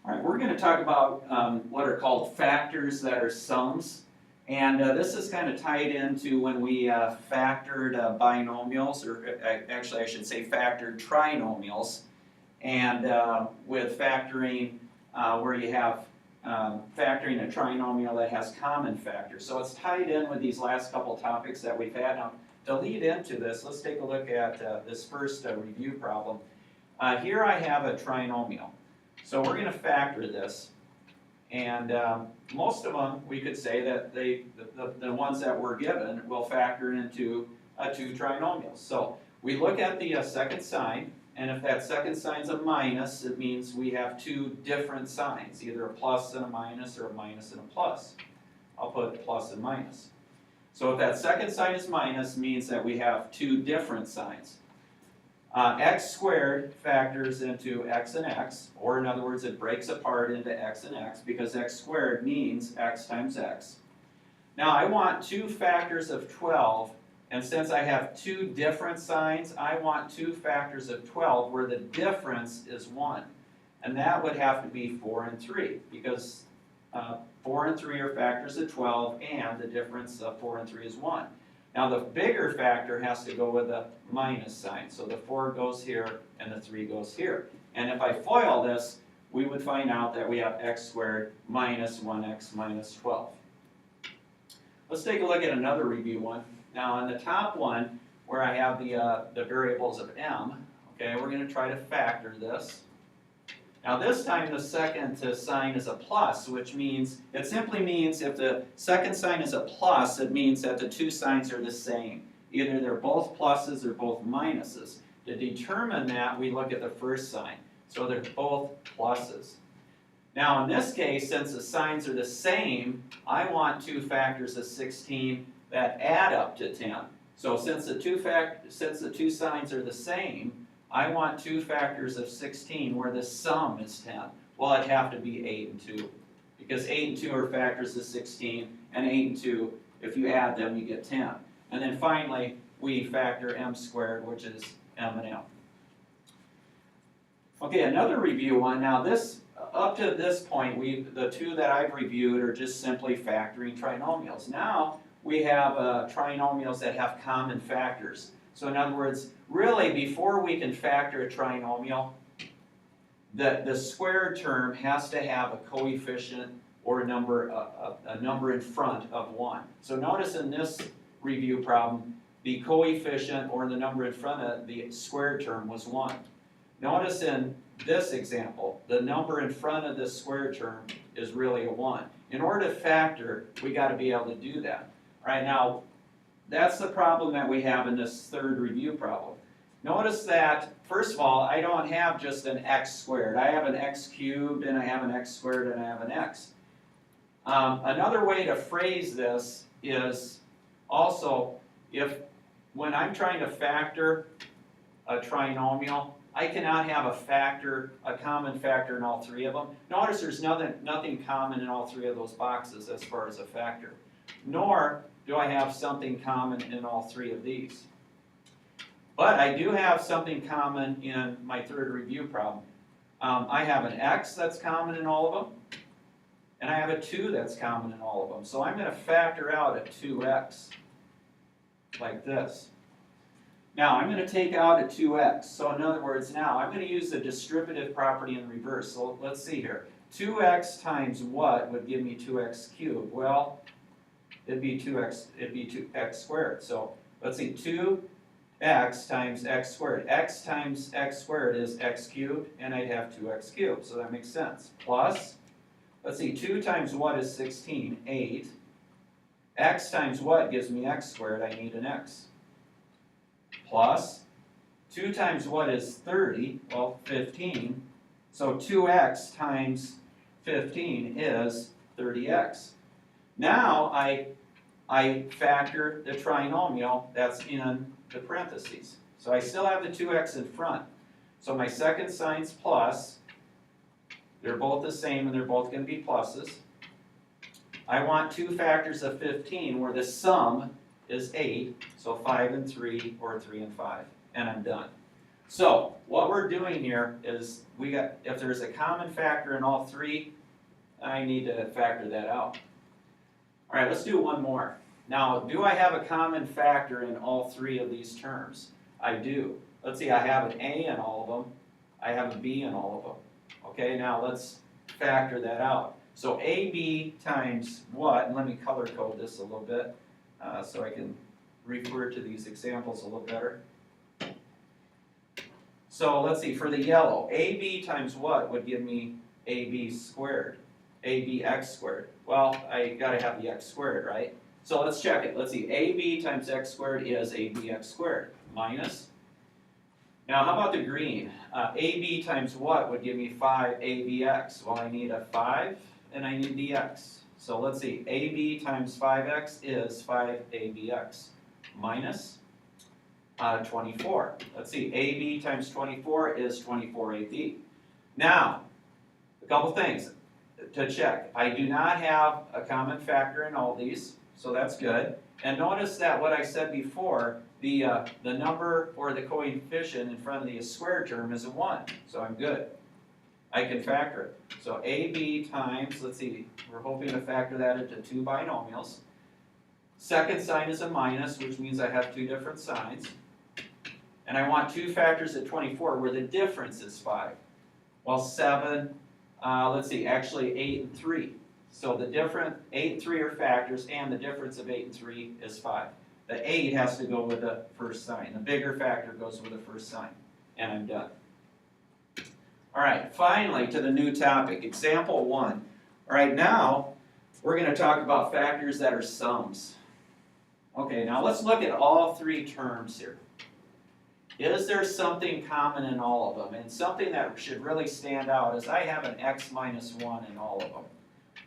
All right, we're going to talk about what are called factors that are sums. And this is kind of tied into when we factored binomials, or actually I should say factored trinomials. And with factoring, where you have factoring a trinomial that has common factors. So it's tied in with these last couple topics that we've had. Now, to lead into this, let's take a look at this first review problem. Here I have a trinomial. So we're going to factor this, and most of them, we could say that the ones that we're given will factor into two trinomials. So we look at the second sign, and if that second sign's a minus, it means we have two different signs, either a plus and a minus or a minus and a plus. I'll put plus and minus. So if that second sign is minus, it means that we have two different signs. X squared factors into x and x, or in other words, it breaks apart into x and x, because x squared means x times x. Now I want two factors of 12, and since I have two different signs, I want two factors of 12 where the difference is 1. And that would have to be 4 and 3, because 4 and 3 are factors of 12, and the difference of 4 and 3 is 1. Now the bigger factor has to go with a minus sign. So the 4 goes here and the 3 goes here. And if I FOIL this, we would find out that we have x squared minus 1x minus 12. Let's take a look at another review one. Now on the top one, where I have the variables of m, okay, we're going to try to factor this. Now this time the second sign is a plus, which means, it simply means if the second sign is a plus, it means that the two signs are the same. Either they're both pluses or both minuses. To determine that, we look at the first sign. So they're both pluses. Now in this case, since the signs are the same, I want two factors of 16 that add up to 10. So since the two signs are the same, I want two factors of 16 where the sum is 10. Well, it'd have to be 8 and 2, because 8 and 2 are factors of 16, and 8 and 2, if you add them, you get 10. And then finally, we factor m squared, which is m and m. Okay, another review one. Now this, up to this point, the two that I've reviewed are just simply factoring trinomials. Now we have trinomials that have common factors. So in other words, really before we can factor a trinomial, the squared term has to have a coefficient or a number in front of 1. So notice in this review problem, the coefficient or the number in front of the squared term was 1. Notice in this example, the number in front of this squared term is really a 1. In order to factor, we got to be able to do that. All right, now, that's the problem that we have in this third review problem. Notice that, first of all, I don't have just an x squared. I have an x cubed, and I have an x squared, and I have an x. Another way to phrase this is also, when I'm trying to factor a trinomial, I cannot have a common factor in all three of them. Notice there's nothing common in all three of those boxes as far as a factor. Nor do I have something common in all three of these. But I do have something common in my third review problem. I have an x that's common in all of them, and I have a 2 that's common in all of them. So I'm going to factor out a 2x, like this. Now I'm going to take out a 2x. So in other words, now I'm going to use the distributive property in reverse. So let's see here. 2x times what would give me 2x cubed? Well, it'd be 2x squared. So let's see, 2x times x squared. X times x squared is x cubed, and I'd have 2x cubed, so that makes sense. Plus, let's see, 2 times what is 16? 8. X times what gives me x squared? I need an x. Plus, 2 times what is 30? Well, 15. So 2x times 15 is 30x. Now I factor the trinomial that's in the parentheses. So I still have the 2x in front. So my second sign's plus. They're both the same, and they're both going to be pluses. I want two factors of 15 where the sum is 8. So 5 and 3, or 3 and 5. And I'm done. So what we're doing here is if there's a common factor in all three, I need to factor that out. All right, let's do one more. Now, do I have a common factor in all three of these terms? I do. Let's see, I have an A in all of them. I have a B in all of them. Okay, now let's factor that out. So AB times what? And let me color code this a little bit so I can refer to these examples a little better. So let's see, for the yellow, AB times what would give me AB squared? ABX squared. Well, I gotta have the x squared, right? So let's check it. Let's see, AB times x squared is ABX squared minus. Now, how about the green? AB times what would give me 5ABX? Well, I need a 5 and I need the x. So let's see, AB times 5x is 5ABX minus 24. Let's see, AB times 24 is 24AB. Now, a couple things to check. I do not have a common factor in all these, so that's good. And notice that what I said before, the number or the coefficient in front of the square term is a 1, so I'm good. I can factor it. So AB times, let's see, we're hoping to factor that into two binomials. Second sign is a minus, which means I have two different signs. And I want two factors at 24 where the difference is 5. Well, 7, let's see, actually 8 and 3. So the 8 and 3 are factors, and the difference of 8 and 3 is 5. The 8 has to go with the first sign. The bigger factor goes with the first sign. And I'm done. All right, finally to the new topic, example 1. All right, now we're going to talk about factors that are sums. Okay, now let's look at all three terms here. Is there something common in all of them? And something that should really stand out is I have an x minus 1 in all of them.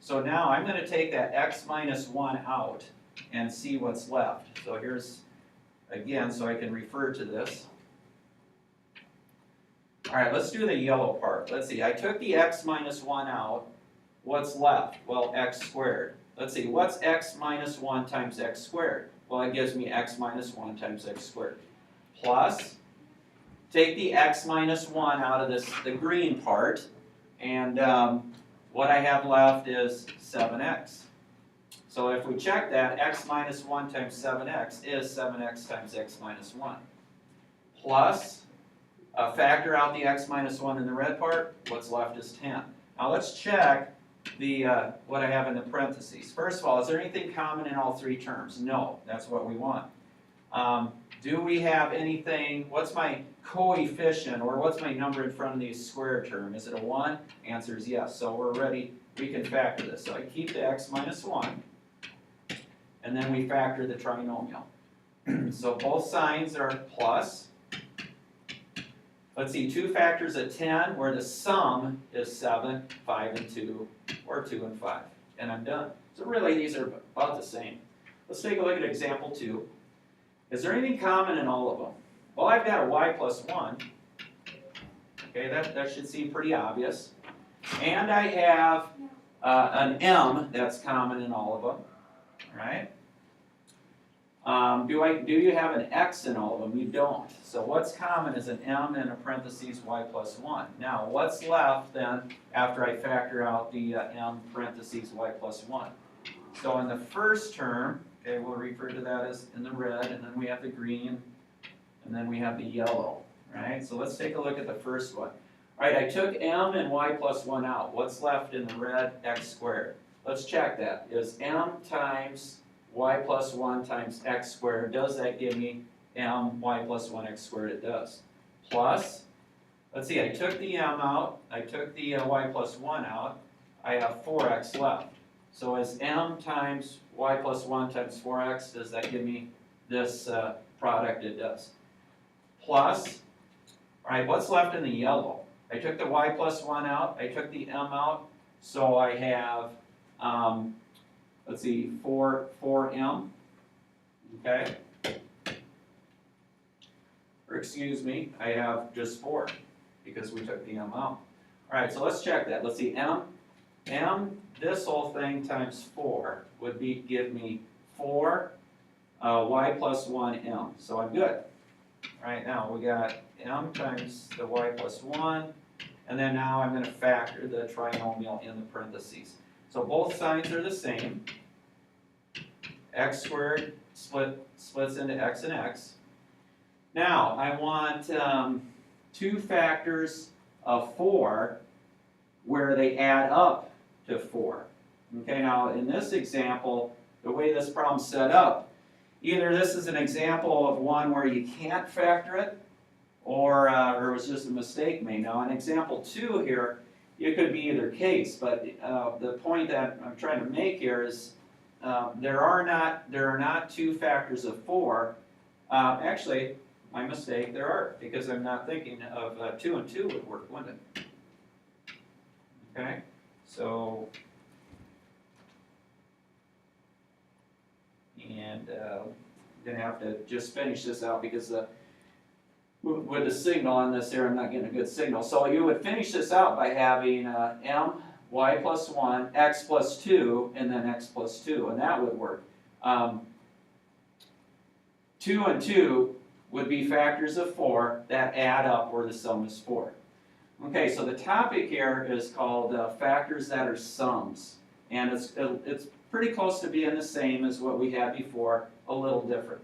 So now I'm going to take that x minus 1 out and see what's left. So here's, again, so I can refer to this. All right, let's do the yellow part. Let's see, I took the x minus 1 out. What's left? Well, x squared. Let's see, what's x minus 1 times x squared? Well, it gives me x minus 1 times x squared. Plus, take the x minus 1 out of this, the green part, and what I have left is 7x. So if we check that, x minus 1 times 7x is 7x times x minus 1. Plus, factor out the x minus 1 in the red part, what's left is 10. Now let's check the what I have in the parentheses. First of all, is there anything common in all three terms? No, that's what we want. Do we have anything, what's my coefficient, or what's my number in front of the square term? Is it a 1? Answer is yes, so we're ready, we can factor this. So I keep the x minus 1, and then we factor the trinomial. So both signs are plus. Let's see, two factors of 10, where the sum is 7, 5 and 2, or 2 and 5, and I'm done. So really, these are about the same. Let's take a look at example 2. Is there anything common in all of them? Well, I've got a y plus 1. Okay, that should seem pretty obvious. And I have an m that's common in all of them. All right? Do you have an x in all of them? You don't. So what's common is an m and a parentheses y plus 1. Now, what's left then after I factor out the m parentheses y plus 1? So in the first term, okay, we'll refer to that as in the red, and then we have the green, and then we have the yellow, right? So let's take a look at the first one. All right, I took m and y plus 1 out. What's left in the red? X squared. Let's check that. Is m times y plus 1 times x squared, does that give me m y plus 1 x squared? It does. Plus, let's see, I took the m out, I took the y plus 1 out, I have 4x left. So is m times y plus 1 times 4x, does that give me this product? It does. Plus, all right, what's left in the yellow? I took the y plus 1 out, I took the m out, so I have, let's see, 4m, okay? Or excuse me, I have just 4, because we took the m out. All right, so let's check that. Let's see, m, this whole thing times 4 would give me 4 y plus 1 m. So I'm good. Right now, we got m times the y plus 1, and then now I'm going to factor the trinomial in the parentheses. So both signs are the same. X squared splits into x and x. Now, I want two factors of 4 where they add up to 4. Okay, now in this example, the way this problem's set up, either this is an example of one where you can't factor it, or it was just a mistake made. Now in example 2 here, it could be either case, but the point that I'm trying to make here is there are not two factors of 4. Actually, my mistake, there are, because I'm not thinking of 2 and 2 would work, wouldn't it? Okay, so, and I'm going to have to just finish this out because with the signal on this here, I'm not getting a good signal. So you would finish this out by having m, y plus 1, x plus 2, and then x plus 2, and that would work. 2 and 2 would be factors of 4 that add up where the sum is 4. Okay, so the topic here is called factors that are sums, and it's pretty close to being the same as what we had before, a little different.